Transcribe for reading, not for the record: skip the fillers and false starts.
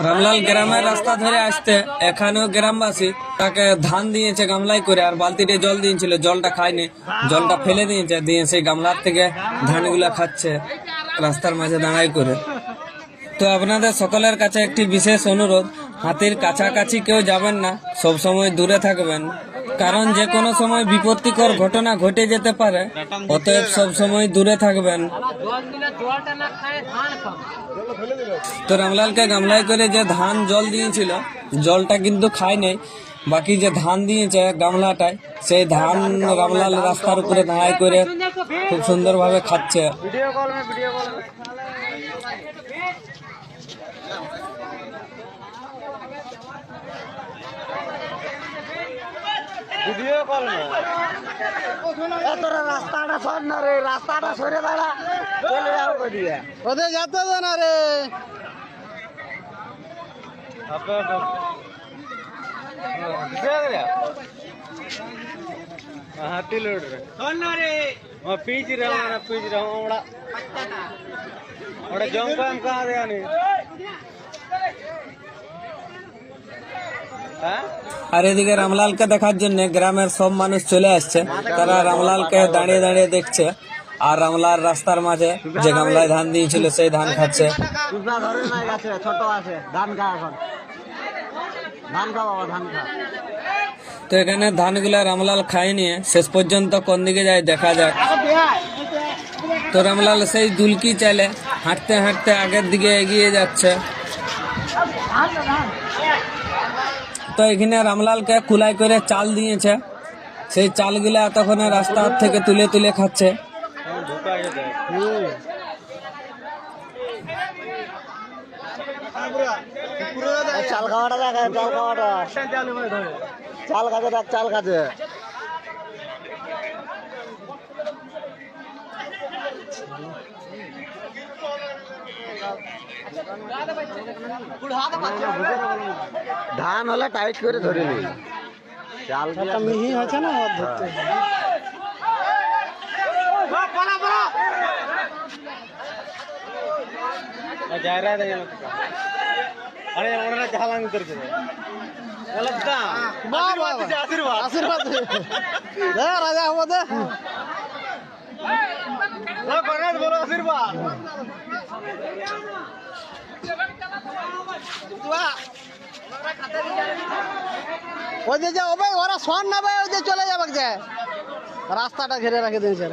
রামলাল গ্রামের রাস্তা ধরে আসতে এখানেও গ্রামবাসী তাকে ধান দিয়েছে গামলায় করে, আর বালতিতে জল দিয়েছিল, জলটা খায়নি, জলটা ফেলে দিয়েছে, দিয়ে সেই গামলার থেকে ধানগুলা খাচ্ছে রাস্তার মাঝে দাঁড়াই করে। তো আপনাদের সকলের কাছে একটি বিশেষ অনুরোধ, হাতির কাছাকাছি কেউ যাবেন না, সব সময় দূরে থাকবেন, কারণ যে কোনো সময় বিপত্তিকর ঘটনা ঘটে যেতে পারে, অতএব সব সময় দূরে থাকবেন। তো রামলালকে গামলায় করে যে ধান জল দিয়েছিল, জলটা কিন্তু খায় নাই, বাকি যে ধান দিয়েছে গামলাটায়, সেই ধান রামলাল রাস্তার উপরে দাঁড়াই করে খুব সুন্দরভাবে খাচ্ছে। রাস্তাটা সর না রে, রাস্তাটা সরে দাঁড়া, চলে যাও দিয়ে ওদের যেতে দে না রে। हाथी लोड रे पीच रहा जंप कहा गया नहीं। আর এদিকে রামলালকে দেখার জন্য গ্রামের সব মানুষ চলে আসছে, তারা রামলালকে দাঁড়িয়ে দাঁড়িয়ে দেখছে, আর রামলাল রাস্তার মাঝে যে গামলায় ধান দিয়েছিল সেই ধান খাচ্ছে। ছোট আছে ধান খা, এখন ধান খা বাবা, ধান খা। তো এখানে ধানগুলা রামলাল খাই নিয়ে শেষ পর্যন্ত কোন দিকে যায় দেখা যাক। তো রামলাল সেই দুলকি চালে হাঁটতে হাঁটতে আগের দিকে এগিয়ে যাচ্ছে। তো এখানে রামলালকে কুলাই করে চাল দিয়েছে, সেই চালগুলা তখন রাস্তার থেকে তুলে তুলে খাচ্ছে। চাল খাওয়াটা দেখা, চাল খাওয়াটা, চাল খাচ্ছে, দেখ চাল খাচ্ছে। ধান হলে টাইট করে ধরে নি, চাল মিহি হচ্ছে না ধরতে। अरे उन्होंने झाला उतर के आशीर्वाद आशीर्वाद दे राजा हो दे बोलो आशीर्वाद। ওই যে ভাই ওরা শোন না ভাই, ওই যে চলে যাবে, যে রাস্তাটা ঘিরে রাখে দিয়েছে।